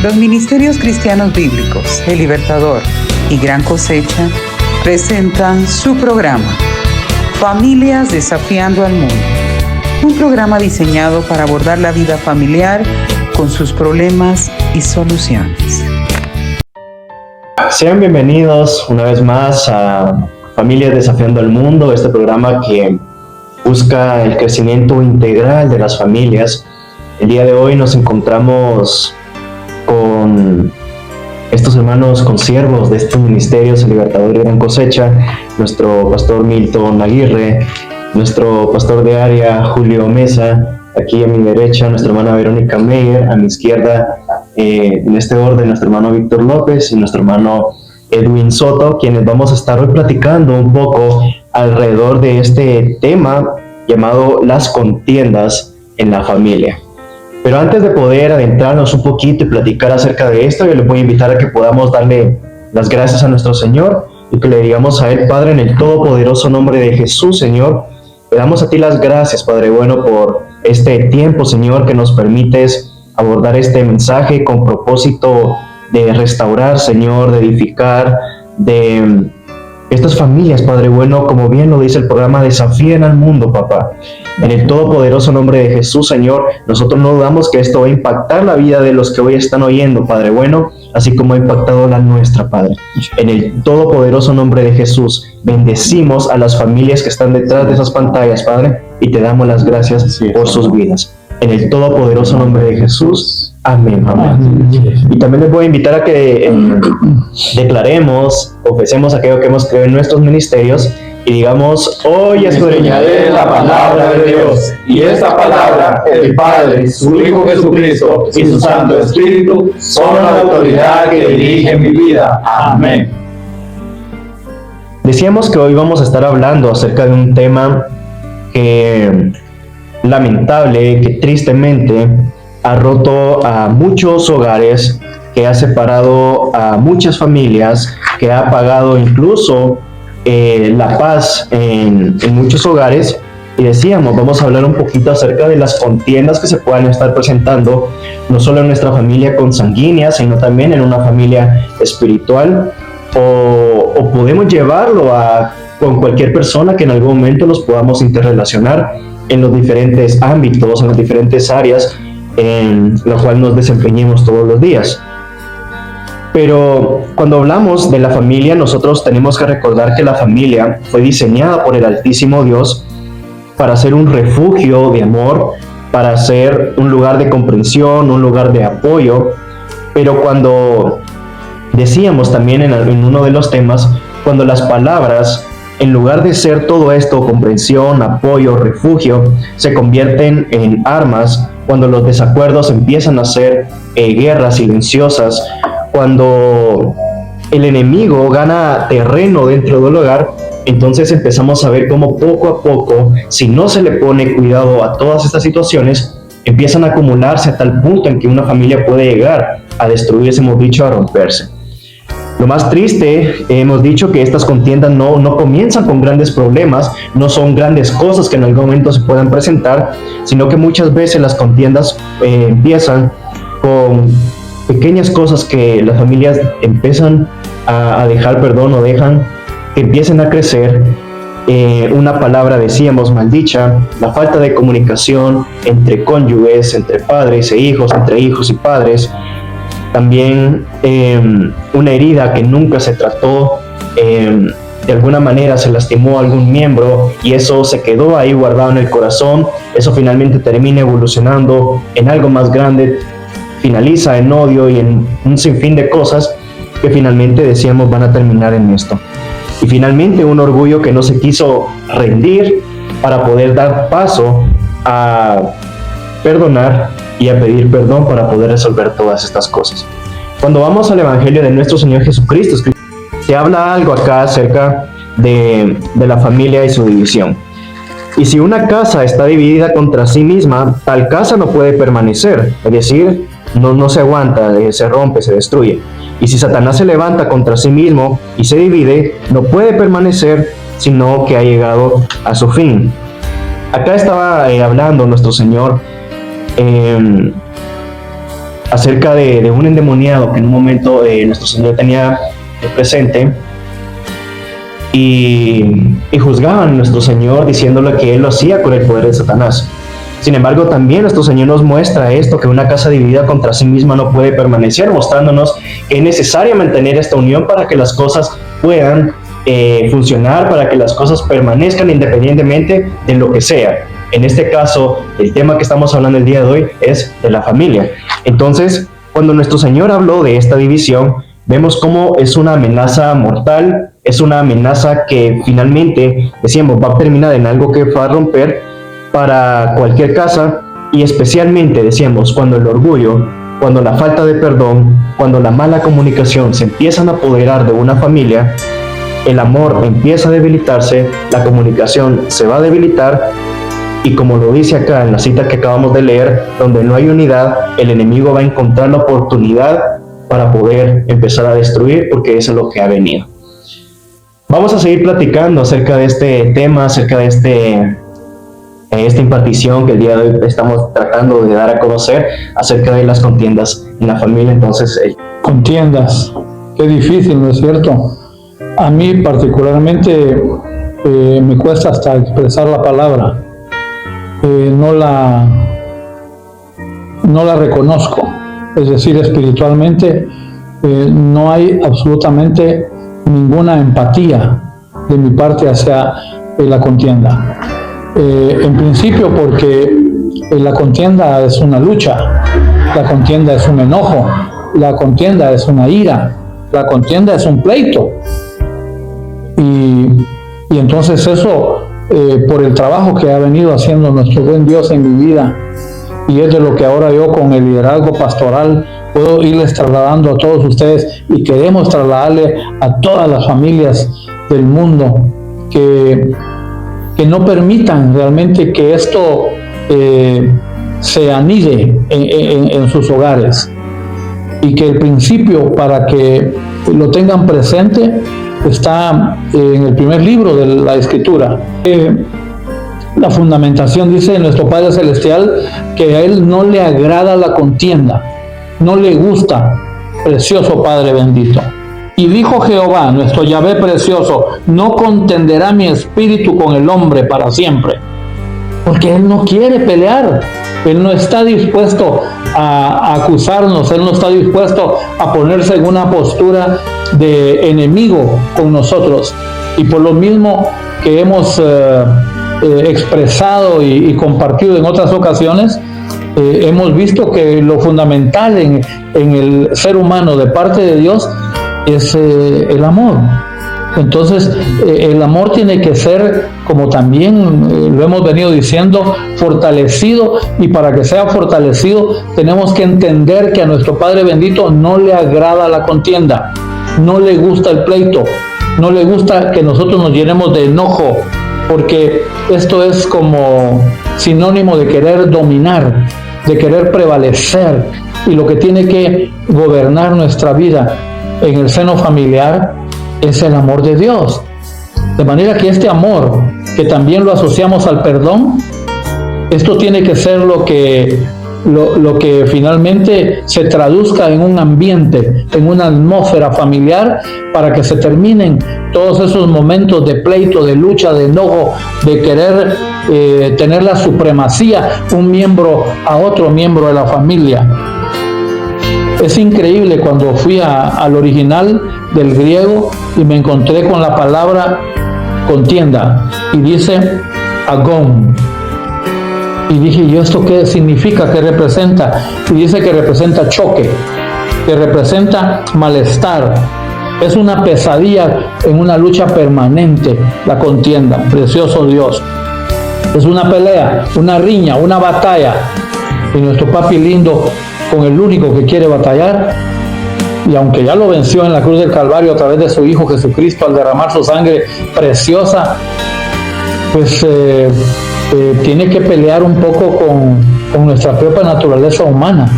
Los Ministerios Cristianos Bíblicos, El Libertador y Gran Cosecha presentan su programa, Familias Desafiando al Mundo, un programa diseñado para abordar la vida familiar con sus problemas y soluciones. Sean bienvenidos una vez más a Familias Desafiando al Mundo, este programa que busca el crecimiento integral de las familias. El día de hoy nos encontramos con estos hermanos consiervos de estos ministerios, El Libertador y Gran Cosecha, nuestro pastor Milton Aguirre, nuestro pastor de área Julio Mesa, aquí a mi derecha nuestra hermana Verónica Meyer, a mi izquierda en este orden nuestro hermano Víctor López y nuestro hermano Edwin Soto, quienes vamos a estar hoy platicando un poco alrededor de este tema llamado las contiendas en la familia. Pero antes de poder adentrarnos un poquito y platicar acerca de esto, yo les voy a invitar a que podamos darle las gracias a nuestro Señor y que le digamos a Él: Padre, en el todopoderoso nombre de Jesús, Señor, le damos a ti las gracias, Padre bueno, por este tiempo, Señor, que nos permites abordar este mensaje con propósito de restaurar, Señor, de edificar, de estas familias, Padre bueno, como bien lo dice el programa, desafíen al mundo, papá. En el todopoderoso nombre de Jesús, Señor, nosotros no dudamos que esto va a impactar la vida de los que hoy están oyendo, Padre bueno, así como ha impactado la nuestra, Padre. En el todopoderoso nombre de Jesús, bendecimos a las familias que están detrás de esas pantallas, Padre, y te damos las gracias por sus vidas. En el todopoderoso nombre de Jesús, amén, amén. Y también les voy a invitar a que declaremos, confesemos aquello que hemos creído en nuestros ministerios y digamos: hoy escudriñaré la palabra de Dios, y esta palabra, el Padre, su Hijo Jesucristo y su Santo Espíritu son la autoridad que dirige mi vida. Amén. Decíamos que hoy vamos a estar hablando acerca de un tema que lamentable, que tristemente ha roto a muchos hogares, que ha separado a muchas familias, que ha apagado incluso la paz en muchos hogares. Y decíamos, vamos a hablar un poquito acerca de las contiendas que se puedan estar presentando, no solo en nuestra familia consanguínea, sino también en una familia espiritual, o podemos llevarlo con cualquier persona que en algún momento nos podamos interrelacionar en los diferentes ámbitos, en las diferentes áreas en la cual nos desempeñemos todos los días. Pero cuando hablamos de la familia, nosotros tenemos que recordar que la familia fue diseñada por el Altísimo Dios para ser un refugio de amor, para ser un lugar de comprensión, un lugar de apoyo. Pero cuando decíamos también en uno de los temas, cuando las palabras, en lugar de ser todo esto, comprensión, apoyo, refugio, se convierten en armas, cuando los desacuerdos empiezan a ser guerras silenciosas, cuando el enemigo gana terreno dentro del hogar, entonces empezamos a ver cómo poco a poco, si no se le pone cuidado a todas estas situaciones, empiezan a acumularse a tal punto en que una familia puede llegar a destruirse, hemos dicho, a romperse. Lo más triste, hemos dicho que estas contiendas no comienzan con grandes problemas, no son grandes cosas que en algún momento se puedan presentar, sino que muchas veces las contiendas empiezan con pequeñas cosas que las familias empiezan a dejar, o dejan que empiecen a crecer. Una palabra, decíamos, maldicha, la falta de comunicación entre cónyuges, entre padres e hijos, entre hijos y padres. También una herida que nunca se trató, de alguna manera se lastimó a algún miembro y eso se quedó ahí guardado en el corazón, eso finalmente termina evolucionando en algo más grande, finaliza en odio y en un sinfín de cosas que finalmente, decíamos, van a terminar en esto. Y finalmente un orgullo que no se quiso rendir para poder dar paso a perdonar y a pedir perdón para poder resolver todas estas cosas. Cuando vamos al Evangelio de nuestro Señor Jesucristo, se habla algo acá acerca de la familia y su división. Y si una casa está dividida contra sí misma, tal casa no puede permanecer, es decir, no se aguanta, se rompe, se destruye. Y si Satanás se levanta contra sí mismo y se divide, no puede permanecer, sino que ha llegado a su fin. Acá estaba hablando nuestro Señor acerca de un endemoniado que en un momento nuestro Señor tenía presente, y juzgaban a nuestro Señor diciéndole que Él lo hacía con el poder de Satanás. Sin embargo, también nuestro Señor nos muestra esto, que una casa dividida contra sí misma no puede permanecer, mostrándonos que es necesario mantener esta unión para que las cosas puedan funcionar, para que las cosas permanezcan independientemente de lo que sea. En este caso, el tema que estamos hablando el día de hoy es de la familia. Entonces, cuando nuestro Señor habló de esta división, vemos cómo es una amenaza mortal, es una amenaza que finalmente, decíamos, va a terminar en algo que va a romper para cualquier casa, y especialmente, decíamos, cuando el orgullo, cuando la falta de perdón, cuando la mala comunicación se empiezan a apoderar de una familia, el amor empieza a debilitarse, la comunicación se va a debilitar, y como lo dice acá en la cita que acabamos de leer, donde no hay unidad, el enemigo va a encontrar la oportunidad para poder empezar a destruir, porque eso es lo que ha venido. Vamos a seguir platicando acerca de este tema, acerca de esta impartición que el día de hoy estamos tratando de dar a conocer acerca de las contiendas en la familia. Entonces, contiendas, qué difícil, ¿no es cierto? A mí particularmente me cuesta hasta expresar la palabra, no la reconozco, es decir, espiritualmente no hay absolutamente ninguna empatía de mi parte hacia la contienda. En principio porque la contienda es una lucha, la contienda es un enojo, la contienda es una ira, la contienda es un pleito. Y entonces eso, por el trabajo que ha venido haciendo nuestro buen Dios en mi vida, y es de lo que ahora yo con el liderazgo pastoral puedo irles trasladando a todos ustedes, y queremos trasladarle a todas las familias del mundo que no permitan realmente que esto se anide en sus hogares, y que el principio, para que lo tengan presente, está en el primer libro de la Escritura. La fundamentación dice de nuestro Padre Celestial que a Él no le agrada la contienda, no le gusta, precioso Padre bendito. Y dijo Jehová, nuestro Yahvé precioso, no contenderá mi espíritu con el hombre para siempre. Porque Él no quiere pelear, Él no está dispuesto a acusarnos, Él no está dispuesto a ponerse en una postura de enemigo con nosotros. Y por lo mismo que hemos expresado y compartido en otras ocasiones, hemos visto que lo fundamental en el ser humano de parte de Dios es el amor. Entonces el amor tiene que ser, como también lo hemos venido diciendo, fortalecido, y para que sea fortalecido tenemos que entender que a nuestro Padre bendito no le agrada la contienda, no le gusta el pleito, no le gusta que nosotros nos llenemos de enojo, porque esto es como sinónimo de querer dominar, de querer prevalecer, y lo que tiene que gobernar nuestra vida en el seno familiar es el amor de Dios. De manera que este amor, que también lo asociamos al perdón, esto tiene que ser lo que finalmente se traduzca en un ambiente, en una atmósfera familiar, para que se terminen todos esos momentos de pleito, de lucha, de enojo, de querer tener la supremacía un miembro a otro miembro de la familia. Es increíble cuando fui al original del griego y me encontré con la palabra contienda, y dice agón. Y dije, ¿y esto qué significa? ¿Qué representa? Y dice que representa choque, que representa malestar. Es una pesadilla en una lucha permanente, la contienda. Precioso Dios. Es una pelea, una riña, una batalla. Y nuestro papi lindo, con el único que quiere batallar, y aunque ya lo venció en la cruz del Calvario a través de su Hijo Jesucristo al derramar su sangre preciosa, pues tiene que pelear un poco con nuestra propia naturaleza humana.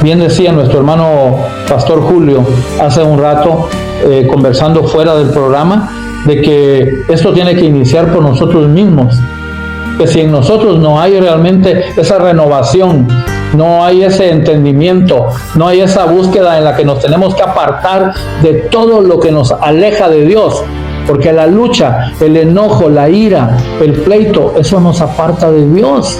Bien decía nuestro hermano Pastor Julio hace un rato, conversando fuera del programa, de que esto tiene que iniciar por nosotros mismos, que si en nosotros no hay realmente esa renovación no hay ese entendimiento, no hay esa búsqueda en la que nos tenemos que apartar de todo lo que nos aleja de Dios, porque la lucha, el enojo, la ira, el pleito, eso nos aparta de Dios.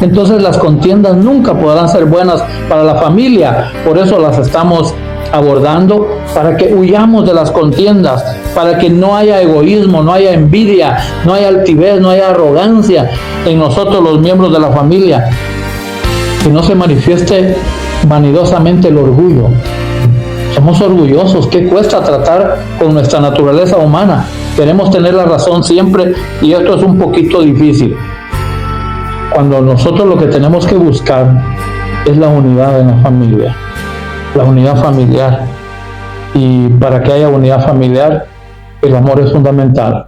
Entonces las contiendas nunca podrán ser buenas para la familia, por eso las estamos abordando, para que huyamos de las contiendas, para que no haya egoísmo, no haya envidia, no haya altivez, no haya arrogancia en nosotros los miembros de la familia, que no se manifieste vanidosamente el orgullo. Somos orgullosos. ¿Qué cuesta tratar con nuestra naturaleza humana? Queremos tener la razón siempre y esto es un poquito difícil. Cuando nosotros lo que tenemos que buscar es la unidad en la familia, la unidad familiar. Y para que haya unidad familiar, el amor es fundamental.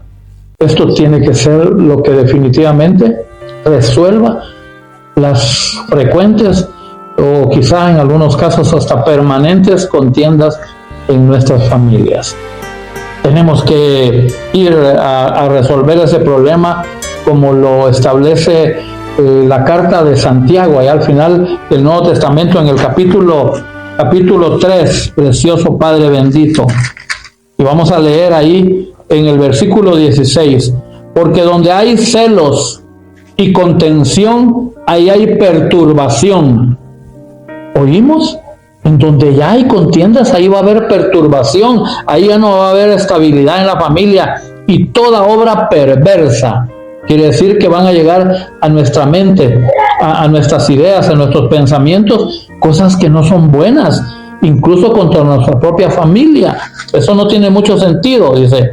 Esto tiene que ser lo que definitivamente resuelva las frecuentes o quizá en algunos casos hasta permanentes contiendas en nuestras familias. Tenemos que ir a resolver ese problema como lo establece la carta de Santiago, allá al final del Nuevo Testamento, en el capítulo 3, precioso Padre bendito. Y vamos a leer ahí en el versículo 16, porque donde hay celos y contención, ahí hay perturbación. ¿Oímos? En donde ya hay contiendas, ahí va a haber perturbación, ahí ya no va a haber estabilidad en la familia y toda obra perversa. Quiere decir que van a llegar a nuestra mente, a nuestras ideas, a nuestros pensamientos, cosas que no son buenas, incluso contra nuestra propia familia. Eso no tiene mucho sentido, dice.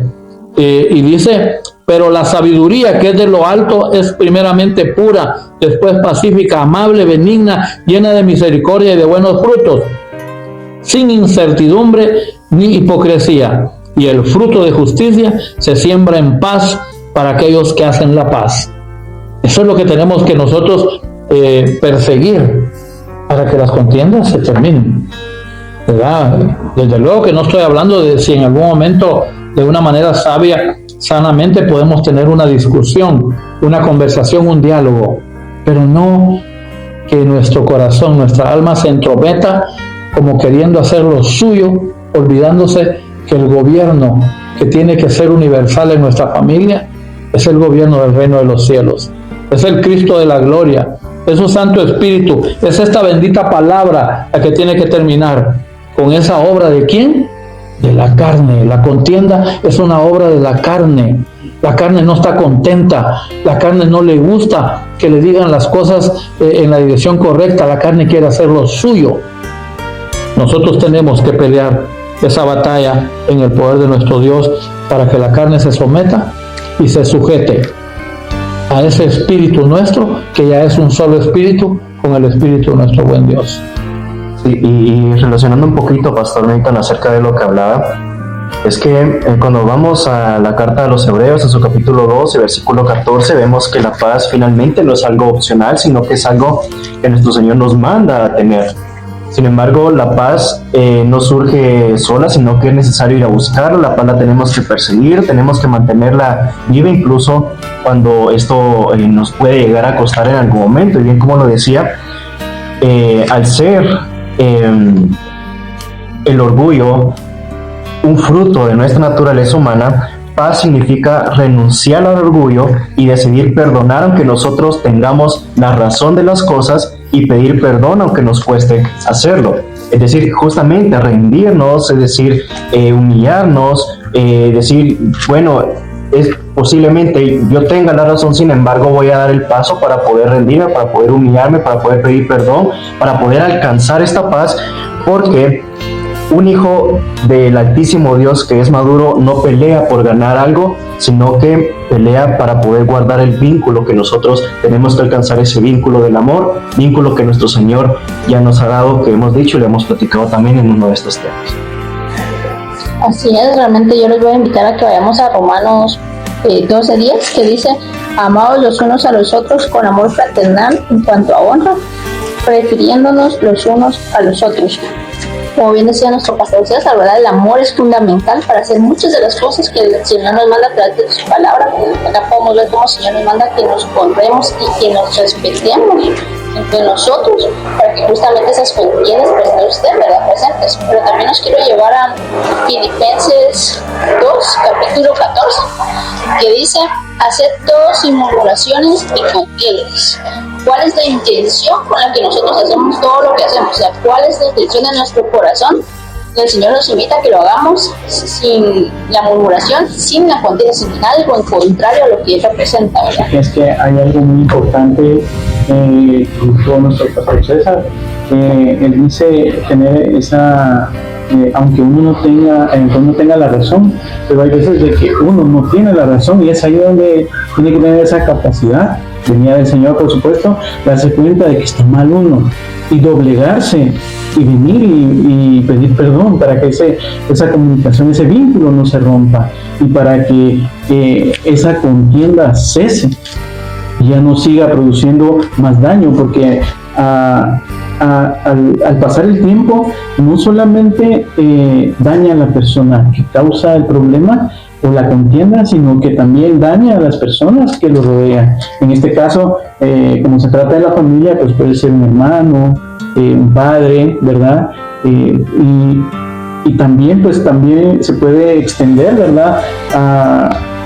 Y dice, pero la sabiduría que es de lo alto es primeramente pura, después pacífica, amable, benigna, llena de misericordia y de buenos frutos, sin incertidumbre ni hipocresía. Y el fruto de justicia se siembra en paz para aquellos que hacen la paz. Eso es lo que tenemos que nosotros perseguir para que las contiendas se terminen, ¿verdad? Desde luego que no estoy hablando de si en algún momento de una manera sabia, sanamente podemos tener una discusión, una conversación, un diálogo, pero no que nuestro corazón, nuestra alma se entrometa como queriendo hacer lo suyo, olvidándose que el gobierno que tiene que ser universal en nuestra familia es el gobierno del reino de los cielos, es el Cristo de la gloria, es su Santo Espíritu, es esta bendita palabra la que tiene que terminar con esa obra de ¿quién? De la carne. La contienda es una obra de la carne. La carne no está contenta, la carne no le gusta que le digan las cosas en la dirección correcta, la carne quiere hacer lo suyo. Nosotros tenemos que pelear esa batalla en el poder de nuestro Dios para que la carne se someta y se sujete a ese espíritu nuestro, que ya es un solo espíritu con el espíritu de nuestro buen Dios. Sí, y relacionando un poquito, Pastor Nathan, acerca de lo que hablaba, es que cuando vamos a la carta de los Hebreos, en su capítulo 12, versículo 14, vemos que la paz finalmente no es algo opcional, sino que es algo que nuestro Señor nos manda a tener. Sin embargo, la paz no surge sola, sino que es necesario ir a buscarla. La paz la tenemos que perseguir, tenemos que mantenerla viva, incluso cuando esto nos puede llegar a costar en algún momento. Y bien, como lo decía, al ser el orgullo un fruto de nuestra naturaleza humana, paz significa renunciar al orgullo y decidir perdonar aunque nosotros tengamos la razón de las cosas y pedir perdón aunque nos cueste hacerlo. Es decir, justamente rendirnos, es decir, humillarnos, decir, bueno, es posiblemente yo tenga la razón, sin embargo voy a dar el paso para poder rendirme, para poder humillarme, para poder pedir perdón, para poder alcanzar esta paz, porque un hijo del Altísimo Dios que es maduro no pelea por ganar algo, sino que pelea para poder guardar el vínculo que nosotros tenemos que alcanzar, ese vínculo del amor, vínculo que nuestro Señor ya nos ha dado, que hemos dicho y le hemos platicado también en uno de estos temas. Así es, realmente yo les voy a invitar a que vayamos a Romanos 12:10, que dice: amados los unos a los otros con amor fraternal en cuanto a honra, prefiriéndonos los unos a los otros. Como bien decía nuestro pastor César, ¿verdad? El amor es fundamental para hacer muchas de las cosas que el Señor nos manda a través de su palabra. Acá podemos ver cómo el Señor nos manda que nos honremos y que nos respetemos. entre nosotros, para que justamente esas contiendas pues no estén, ¿verdad?, presentes. Pero también nos quiero llevar a Filipenses 2, capítulo 14, que dice: haced todo sin murmuraciones y contiendas. ¿Cuál es la intención con la que nosotros hacemos todo lo que hacemos? O sea, ¿cuál es la intención de nuestro corazón? El Señor nos invita a que lo hagamos sin la murmuración, sin la contienda, sin algo en contrario a lo que Él representa, ¿verdad? Es que hay algo muy importante que dijo nuestro pastor César. Él dice tener esa, aunque uno no tenga la razón, pero hay veces de que uno no tiene la razón, y es ahí donde tiene que tener esa capacidad, venía del Señor, por supuesto, darse cuenta de que está mal uno y doblegarse y venir y pedir perdón para que esa comunicación, ese vínculo no se rompa, y para que esa contienda cese y ya no siga produciendo más daño, porque al pasar el tiempo no solamente daña a la persona que causa el problema o la contienda, sino que también daña a las personas que lo rodean. En este caso, como se trata de la familia, pues puede ser un hermano, un padre, ¿verdad? Y también, pues también se puede extender, ¿verdad?,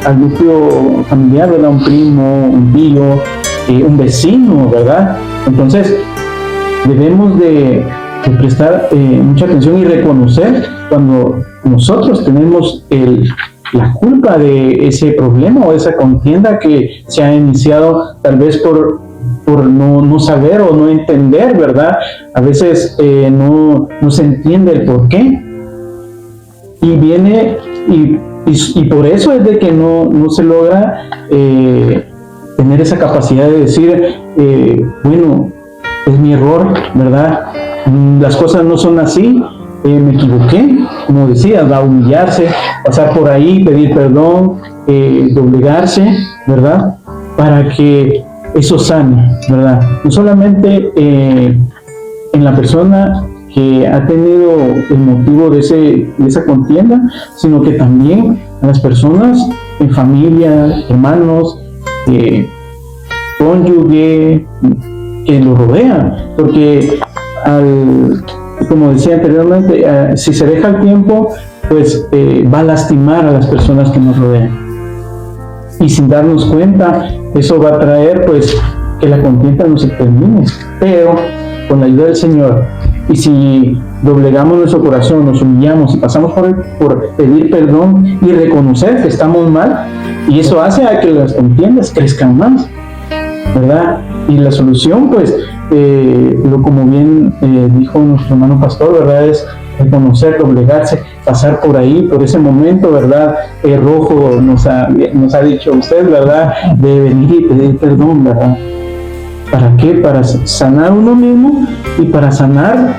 al núcleo familiar, ¿verdad?, un primo, un tío, un vecino, ¿verdad? Entonces, debemos de prestar mucha atención y reconocer cuando nosotros tenemos la culpa de ese problema o esa contienda que se ha iniciado tal vez por no saber o no entender, ¿verdad? A veces no se entiende el por qué, y viene y por eso es de que no se logra tener esa capacidad de decir, bueno, es mi error, ¿verdad? Las cosas no son así, me equivoqué, como decías, va a humillarse, pasar por ahí, pedir perdón, doblegarse, ¿verdad? Para que eso sane, ¿verdad? No solamente en la persona que ha tenido el motivo de esa contienda, sino que también a las personas en familia, hermanos, cónyuge, que lo rodean, porque como decía anteriormente, si se deja el tiempo, pues va a lastimar a las personas que nos rodean, y sin darnos cuenta eso va a traer pues que la contienda no se termine, pero con la ayuda del Señor, y si doblegamos nuestro corazón, nos humillamos y pasamos por pedir perdón y reconocer que estamos mal, y eso hace a que las contiendas crezcan más, ¿verdad? Y la solución, pues, como bien dijo nuestro hermano pastor, ¿verdad?, es reconocer, doblegarse, pasar por ahí, por ese momento, ¿verdad? Rojo nos ha dicho usted, ¿verdad?, de venir y pedir perdón, ¿verdad? ¿Para qué? Para sanar uno mismo y para sanar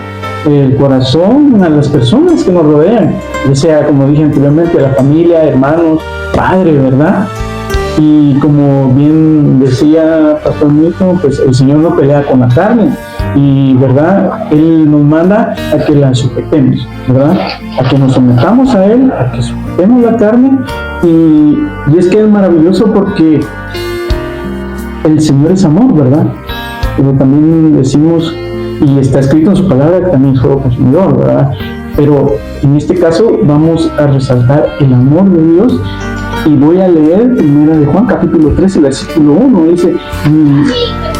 el corazón a las personas que nos rodean, ya sea, como dije anteriormente, la familia, hermanos, padre, ¿verdad? Y como bien decía Pastor Milton, pues el Señor no pelea con la carne, y ¿verdad?, Él nos manda a que la sujetemos, ¿verdad?, a que nos sometamos a Él, a que sujetemos la carne, y es que es maravilloso porque el Señor es amor, ¿verdad? Pero también decimos, y está escrito en su palabra, que también es fuego consumidor, ¿verdad? Pero en este caso vamos a resaltar el amor de Dios, y voy a leer 1 de Juan capítulo 13, versículo 1, dice: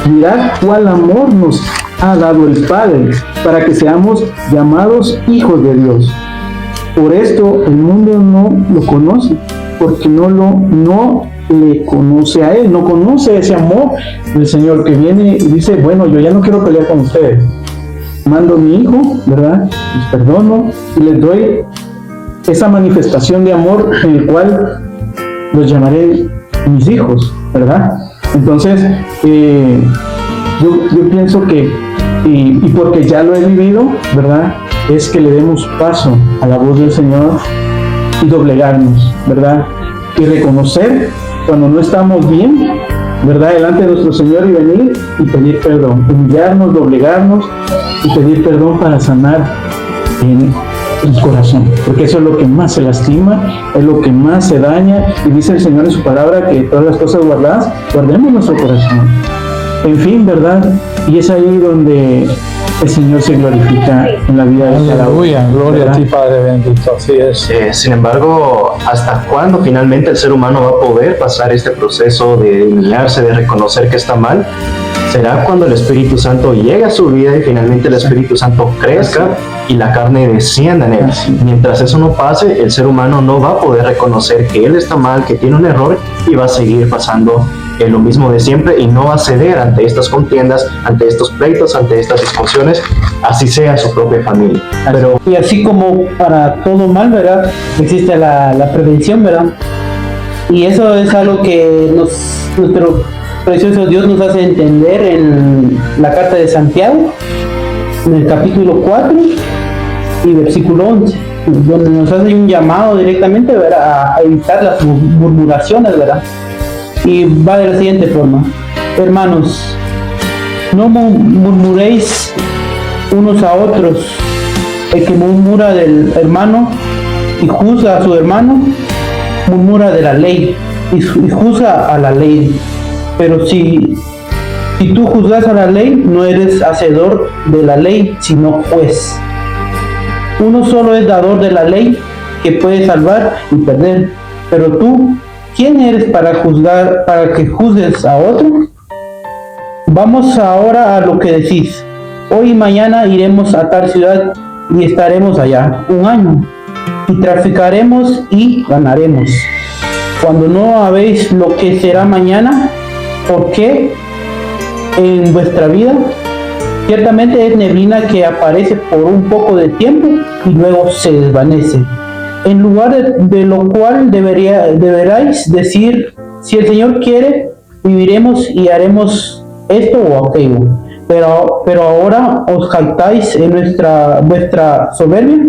mirad cuál amor nos ha dado el Padre, para que seamos llamados hijos de Dios. Por esto el mundo no lo conoce, porque no le conoce a Él, no conoce ese amor del Señor, que viene y dice: bueno, yo ya no quiero pelear con ustedes, mando a mi hijo, ¿verdad?, les perdono y les doy esa manifestación de amor en el cual los llamaré mis hijos, ¿verdad? Entonces, yo pienso que, y porque ya lo he vivido, ¿verdad?, es que le demos paso a la voz del Señor y doblegarnos, ¿verdad?, y reconocer cuando no estamos bien, ¿verdad?, delante de nuestro Señor, y venir y pedir perdón, humillarnos, doblegarnos y pedir perdón para sanar en el corazón, porque eso es lo que más se lastima, es lo que más se daña, y dice el Señor en su palabra que todas las cosas guardadas, guardemos nuestro corazón, En fin, ¿verdad? Y es ahí donde el Señor se glorifica en la vida de cada uno. Aleluya, gloria ¿verdad? a ti, Padre bendito, así es. Sin embargo, ¿hasta cuándo finalmente el ser humano va a poder pasar este proceso de humillarse, de reconocer que está mal? Será cuando el Espíritu Santo llegue a su vida y finalmente el Espíritu Santo crezca y la carne descienda en él. Mientras eso no pase, el ser humano no va a poder reconocer que él está mal, que tiene un error y va a seguir pasando lo mismo de siempre y no va a ceder ante estas contiendas, ante estos pleitos, ante estas discusiones, así sea su propia familia. Pero Y así como para todo mal, ¿verdad? Existe la prevención, ¿verdad? Y eso es algo que nuestro precioso Dios nos hace entender en la carta de Santiago, en el capítulo 4 y versículo 11, donde nos hace un llamado directamente, ¿verdad?, a evitar las murmuraciones, ¿verdad? Y va de la siguiente forma: hermanos, no murmuréis unos a otros. El que murmura del hermano y juzga a su hermano, murmura de la ley y juzga a la ley. Pero si tú juzgas a la ley, no eres hacedor de la ley, sino juez. Uno solo es dador de la ley, que puede salvar y perder. Pero tú, ¿quién eres para juzgar, para que juzgues a otro? Vamos ahora a lo que decís. Hoy y mañana iremos a tal ciudad y estaremos allá 1 año, y traficaremos y ganaremos. Cuando no habéis lo que será mañana, ¿por qué en vuestra vida? Ciertamente es neblina que aparece por un poco de tiempo y luego se desvanece. En lugar de lo cual deberáis decir: si el Señor quiere, viviremos y haremos esto o aquello. Pero ahora os jactáis en vuestra soberbia.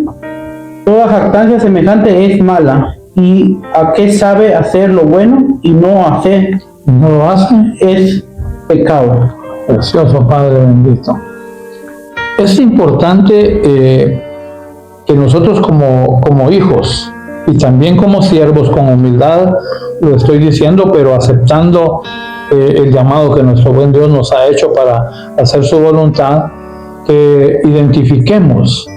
Toda jactancia semejante es mala. ¿Y a qué sabe hacer lo bueno y no lo hace? Es pecado. Precioso Padre bendito. Es importante que nosotros como hijos y también como siervos, con humildad lo estoy diciendo, pero aceptando el llamado que nuestro buen Dios nos ha hecho para hacer su voluntad, que identifiquemos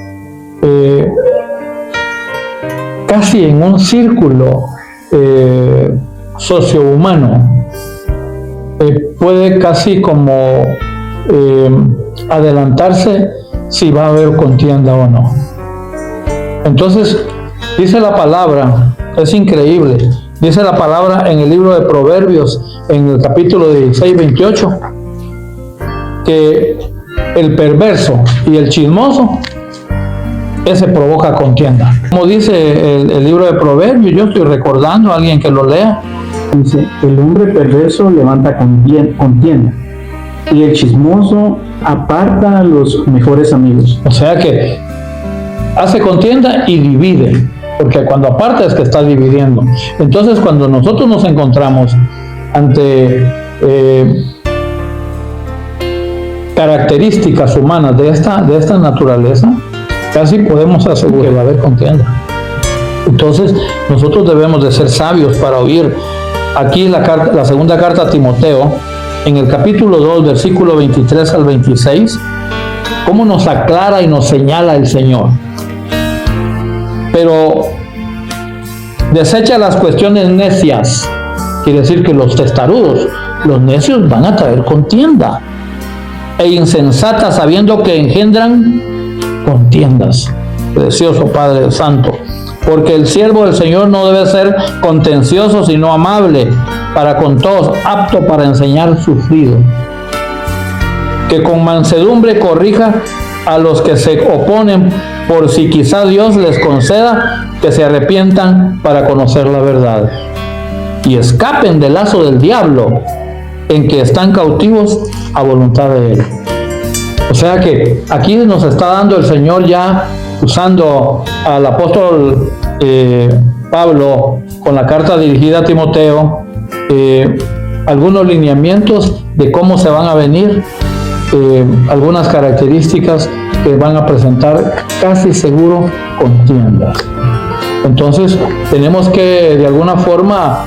casi en un círculo sociohumano, puede casi como adelantarse si va a haber contienda o no. Entonces, dice la palabra, es increíble, dice la palabra en el libro de Proverbios, en el capítulo 16, 28, que el perverso y el chismoso, ese provoca contienda. Como dice el libro de Proverbios, yo estoy recordando a alguien que lo lea. Dice: el hombre perverso levanta contienda, y el chismoso aparta a los mejores amigos. O sea que hace contienda y divide, porque cuando aparta es que está dividiendo. Entonces, cuando nosotros nos encontramos ante características humanas de esta naturaleza, casi podemos asegurar que va a haber contienda. Entonces, nosotros debemos de ser sabios para oír. Aquí la segunda carta a Timoteo, en el capítulo 2, versículo 23 al 26, cómo nos aclara y nos señala el Señor. Pero desecha las cuestiones necias, quiere decir que los testarudos, los necios, van a traer contienda, e insensatas, sabiendo que engendran contiendas. Precioso Padre Santo. Porque el siervo del Señor no debe ser contencioso, sino amable para con todos, apto para enseñar, sufrido. Que con mansedumbre corrija a los que se oponen, por si quizá Dios les conceda que se arrepientan para conocer la verdad y escapen del lazo del diablo, en que están cautivos a voluntad de él. O sea que aquí nos está dando el Señor, ya usando al apóstol Pablo con la carta dirigida a Timoteo, algunos lineamientos de cómo se van a venir, algunas características que van a presentar casi seguro contiendas. Entonces tenemos que de alguna forma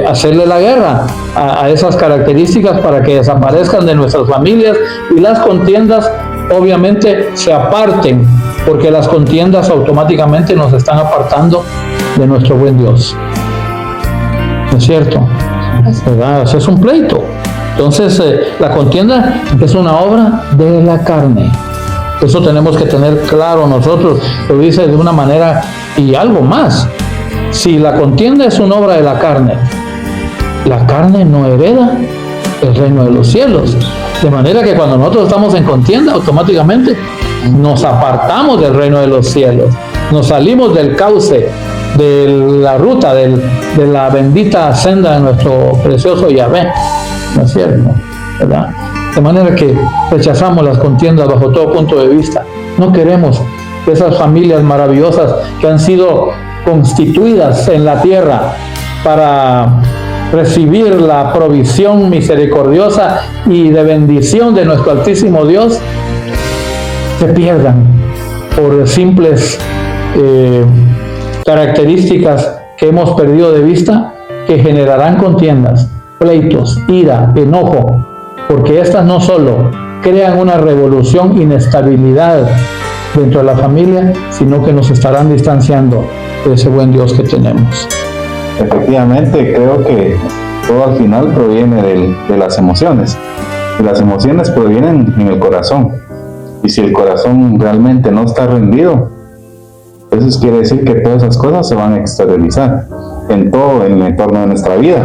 hacerle la guerra a esas características para que desaparezcan de nuestras familias y las contiendas obviamente se aparten, porque las contiendas automáticamente nos están apartando de nuestro buen Dios. ¿No es cierto? ¿Verdad? Eso es un pleito. Entonces, la contienda es una obra de la carne. Eso tenemos que tener claro nosotros. Lo dice de una manera y algo más. Si la contienda es una obra de la carne no hereda el reino de los cielos. De manera que cuando nosotros estamos en contienda, automáticamente nos apartamos del reino de los cielos. Nos salimos del cauce, de la ruta, de la bendita senda de nuestro precioso Yahvé. ¿No es cierto? ¿Verdad? De manera que rechazamos las contiendas bajo todo punto de vista. No queremos que esas familias maravillosas que han sido constituidas en la tierra para recibir la provisión misericordiosa y de bendición de nuestro Altísimo Dios, se pierdan por simples características que hemos perdido de vista, que generarán contiendas, pleitos, ira, enojo, porque estas no solo crean una revolución, inestabilidad dentro de la familia, sino que nos estarán distanciando de ese buen Dios que tenemos. Efectivamente, creo que todo al final proviene de las emociones. Y las emociones provienen en el corazón. Y si el corazón realmente no está rendido, eso quiere decir que todas esas cosas se van a exteriorizar en todo el entorno de nuestra vida.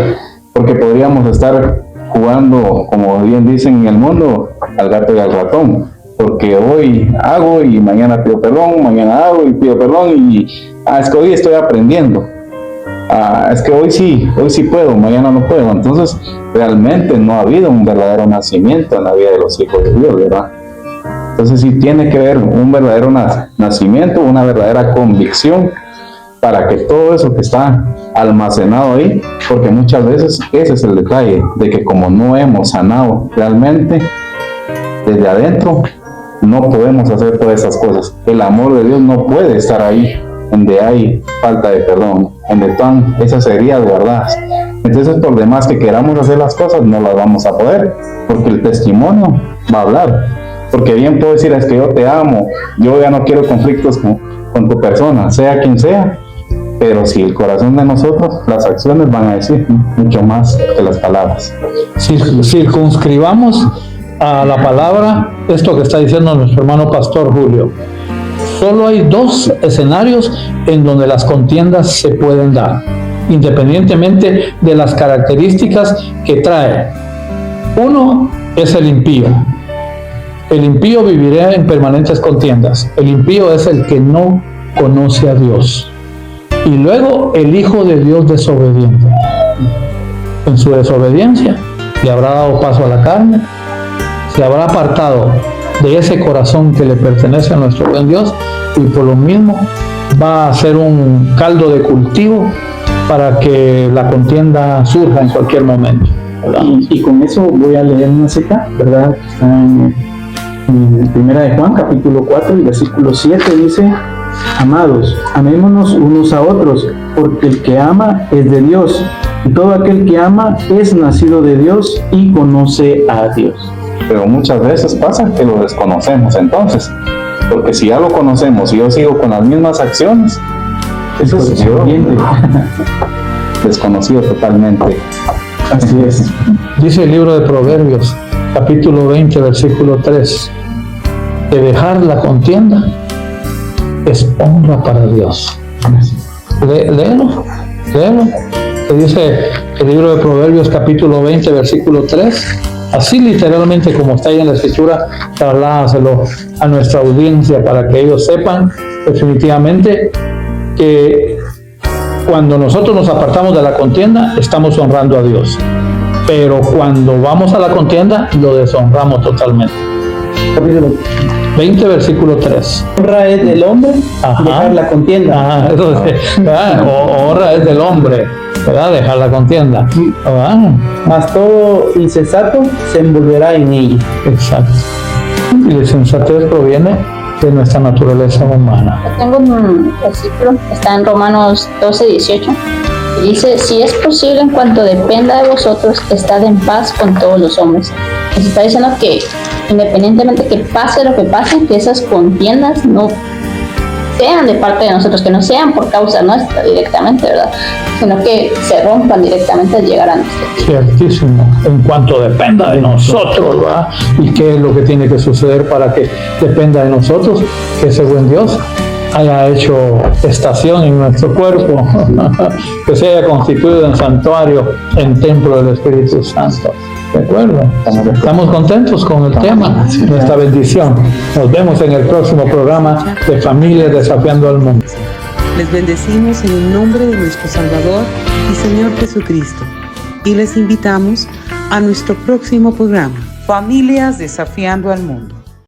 Porque podríamos estar jugando, como bien dicen en el mundo, al gato y al ratón. Porque hoy hago y mañana pido perdón, mañana hago y pido perdón y es que hoy estoy aprendiendo. Es que hoy sí puedo, mañana no puedo. Entonces, realmente no ha habido un verdadero nacimiento en la vida de los hijos de Dios, ¿verdad? Entonces, sí tiene que haber un verdadero nacimiento, una verdadera convicción para que todo eso que está almacenado ahí, porque muchas veces ese es el detalle, de que como no hemos sanado realmente desde adentro, no podemos hacer todas esas cosas. El amor de Dios no puede estar ahí donde hay falta de perdón, donde están esas heridas guardadas. Entonces, por demás que queramos hacer las cosas, no las vamos a poder, porque el testimonio va a hablar. Porque bien puedo decir, es que yo te amo, yo ya no quiero conflictos con tu persona, sea quien sea, pero si el corazón de nosotros, las acciones van a decir mucho más que las palabras. Circunscribamos a la palabra esto que está diciendo nuestro hermano Pastor Julio. Solo hay dos escenarios en donde las contiendas se pueden dar, independientemente de las características que trae. Uno es el impío. El impío vivirá en permanentes contiendas. El impío es el que no conoce a Dios. Y luego el Hijo de Dios desobediente. En su desobediencia le habrá dado paso a la carne, se habrá apartado de ese corazón que le pertenece a nuestro buen Dios, y por lo mismo va a ser un caldo de cultivo para que la contienda surja en cualquier momento. Y con eso voy a leer una cita, ¿verdad? Que está en Primera de Juan, capítulo 4, y versículo 7, dice: amados, amémonos unos a otros, porque el que ama es de Dios, y todo aquel que ama es nacido de Dios y conoce a Dios. Pero muchas veces pasa que lo desconocemos entonces, porque si ya lo conocemos y yo sigo con las mismas acciones, eso es yo desconocido totalmente. Así es. Dice el libro de Proverbios, capítulo 20, versículo 3, de dejar la contienda es honra para Dios. Léelo. Que dice el libro de Proverbios, capítulo 20, versículo 3, así literalmente como está ahí en la escritura, trasládaselo a nuestra audiencia para que ellos sepan definitivamente que cuando nosotros nos apartamos de la contienda, estamos honrando a Dios. Pero cuando vamos a la contienda, lo deshonramos totalmente. Capítulo 20, versículo 3. Honra es del hombre, Ajá. dejar la contienda. Honra es del hombre, ¿verdad? Dejar la contienda. Mas todo insensato se envolverá en ella. Exacto. Y la insensatez proviene de nuestra naturaleza humana. Tengo un versículo, está en Romanos 12, 18, y dice, si es posible en cuanto dependa de vosotros, estad en paz con todos los hombres. Nos está diciendo que independientemente que pase lo que pase, que esas contiendas no sean de parte de nosotros, que no sean por causa nuestra directamente, ¿verdad? Sino que se rompan directamente al llegar a nosotros. Ciertísimo, en cuanto dependa de nosotros, ¿verdad? ¿Y qué es lo que tiene que suceder para que dependa de nosotros? Que ese buen Dios haya hecho estación en nuestro cuerpo, que se haya constituido en santuario, en templo del Espíritu Santo. ¿De acuerdo? Estamos contentos con el tema, nuestra bendición. Nos vemos en el próximo programa de Familias Desafiando al Mundo. Les bendecimos en el nombre de nuestro Salvador y Señor Jesucristo y les invitamos a nuestro próximo programa, Familias Desafiando al Mundo.